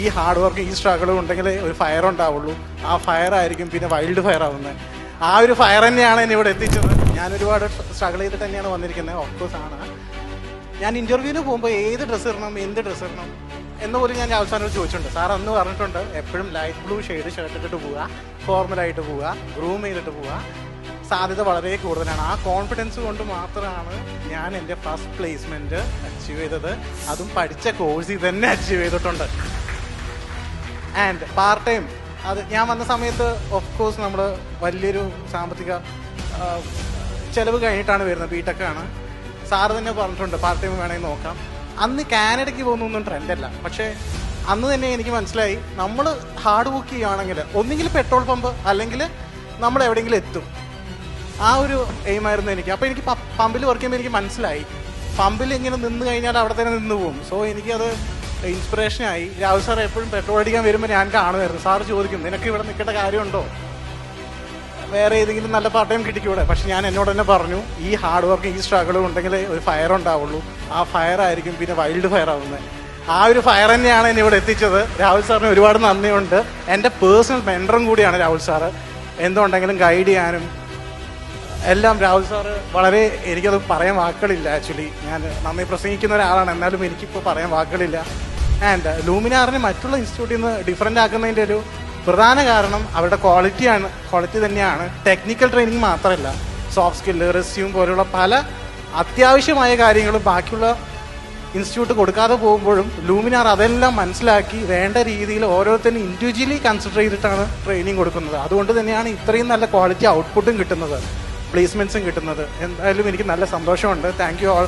ഈ hard work ഈ സ്ട്രഗിളും ഉണ്ടെങ്കിൽ ഒരു ഫയർ ഉണ്ടാവുള്ളൂ. ആ ഫയർ ആയിരിക്കും പിന്നെ വൈൽഡ് ഫയർ ആവുന്നത്. ആ ഒരു ഫയർ തന്നെയാണ് എന്നെ ഇവിടെ എത്തിച്ചത്. ഞാൻ ഒരുപാട് സ്ട്രഗിൾ ചെയ്തിട്ട് തന്നെയാണ് വന്നിരിക്കുന്നത്. ഓഫ്കോഴ്സ് ആണ്. ഞാൻ ഇൻ്റർവ്യൂവിന് പോകുമ്പോൾ ഏത് ഡ്രസ്സ് ഇടണം, എന്ത് ഡ്രസ്സ് ഇടണം എന്ന് പോലും ഞാൻ അവസാനം ചോദിച്ചിട്ടുണ്ട്. സാർ അന്ന് പറഞ്ഞിട്ടുണ്ട് എപ്പോഴും ലൈറ്റ് ബ്ലൂ ഷെയ്ഡ് ഷർട്ട് ഇട്ടിട്ട് പോവുക, ഫോർമലായിട്ട് പോവുക, ഗ്രൂം ചെയ്തിട്ട് പോവുക. സാധ്യത വളരെ കൂടുതലാണ്. ആ കോൺഫിഡൻസ് കൊണ്ട് മാത്രമാണ് ഞാൻ എൻ്റെ ഫസ്റ്റ് പ്ലേസ്മെൻറ്റ് അച്ചീവ് ചെയ്തത്. അതും പഠിച്ച കോഴ്സിൽ തന്നെ അച്ചീവ് ചെയ്തിട്ടുണ്ട്. ആൻഡ് പാർട്ട് ടൈം അത് ഞാൻ വന്ന സമയത്ത് ഓഫ് കോഴ്സ് നമ്മൾ വലിയൊരു സാമ്പത്തിക ചിലവ് കഴിഞ്ഞിട്ടാണ് വരുന്നത്. ബിടെക്കാണ്. സാറ് തന്നെ പറഞ്ഞിട്ടുണ്ട് പാർട്ട് ടൈം വേണമെങ്കിൽ നോക്കാം. അന്ന് കാനഡയ്ക്ക് പോകുന്നൊന്നും ട്രെൻഡല്ല. പക്ഷേ അന്ന് തന്നെ എനിക്ക് മനസ്സിലായി നമ്മൾ ഹാർഡ് വർക്ക് ചെയ്യുകയാണെങ്കിൽ ഒന്നുകിൽ പെട്രോൾ പമ്പ് അല്ലെങ്കിൽ നമ്മൾ എവിടെയെങ്കിലും എത്തും. ആ ഒരു എയിമായിരുന്നു എനിക്ക്. അപ്പോൾ എനിക്ക് പമ്പിൽ വർക്ക് ചെയ്യുമ്പോൾ എനിക്ക് മനസ്സിലായി പമ്പിൽ ഇങ്ങനെ നിന്ന് കഴിഞ്ഞാൽ അവിടെ തന്നെ നിന്ന് പോകും. സോ എനിക്കത് ഇൻസ്പിറേഷനായി. രാഹുൽ സാർ എപ്പോഴും പെട്രോൾ അടിക്കാൻ വരുമ്പോൾ ഞാൻ കാണുമായിരുന്നു. സാറ് ചോദിക്കും നിനക്ക് ഇവിടെ നിൽക്കേണ്ട കാര്യമുണ്ടോ, വേറെ ഏതെങ്കിലും നല്ല പാർട്ട് ടൈം കിട്ടിക്കൂടെ? പക്ഷെ ഞാൻ എന്നോട് തന്നെ പറഞ്ഞു ഈ ഹാർഡ് വർക്ക് ഈ സ്ട്രഗിളും ഉണ്ടെങ്കിൽ ഒരു ഫയർ ഉണ്ടാവുള്ളൂ. ആ ഫയർ ആയിരിക്കും പിന്നെ വൈൽഡ് ഫയർ ആവുന്നത്. ആ ഒരു ഫയർ തന്നെയാണ് എന്നെ ഇവിടെ എത്തിച്ചത്. രാഹുൽ സാറിന് ഒരുപാട് നന്ദിയുണ്ട്. എൻ്റെ പേഴ്സണൽ മെൻറ്ററും കൂടിയാണ് രാഹുൽ സാറ്. എന്തുണ്ടെങ്കിലും ഗൈഡ് ചെയ്യാനും എല്ലാം രാഹുൽ സാറ് വളരെ, എനിക്കത് പറയാൻ വാക്കുകളില്ല. ആക്ച്വലി ഞാൻ നന്നായി പ്രസംഗിക്കുന്ന ഒരാളാണ്, എന്നാലും എനിക്കിപ്പോൾ പറയാൻ വാക്കുകളില്ല. ആൻഡ് ലൂമിനാറിനെ മറ്റുള്ള ഇൻസ്റ്റിറ്റ്യൂട്ടിൽ നിന്ന് ഡിഫറൻ്റ് ആക്കുന്നതിൻ്റെ ഒരു പ്രധാന കാരണം അവരുടെ ക്വാളിറ്റി തന്നെയാണ്. ടെക്നിക്കൽ ട്രെയിനിങ് മാത്രമല്ല, സോഫ്റ്റ് സ്കില്ല്, റെസ്യൂം പോലുള്ള പല അത്യാവശ്യമായ കാര്യങ്ങളും ബാക്കിയുള്ള ഇൻസ്റ്റിറ്റ്യൂട്ട് കൊടുക്കാതെ പോകുമ്പോഴും ലൂമിനാർ അതെല്ലാം മനസ്സിലാക്കി വേണ്ട രീതിയിൽ ഓരോരുത്തരും ഇൻഡിവിജ്വലി കൺസിഡർ ചെയ്തിട്ടാണ് ട്രെയിനിങ് കൊടുക്കുന്നത്. അതുകൊണ്ട് തന്നെയാണ് ഇത്രയും നല്ല ക്വാളിറ്റി ഔട്ട്പുട്ടും കിട്ടുന്നത്, പ്ലേസ്മെൻറ്റ്സും കിട്ടുന്നത്. എന്തായാലും എനിക്ക് നല്ല സന്തോഷമുണ്ട്. Thank you all.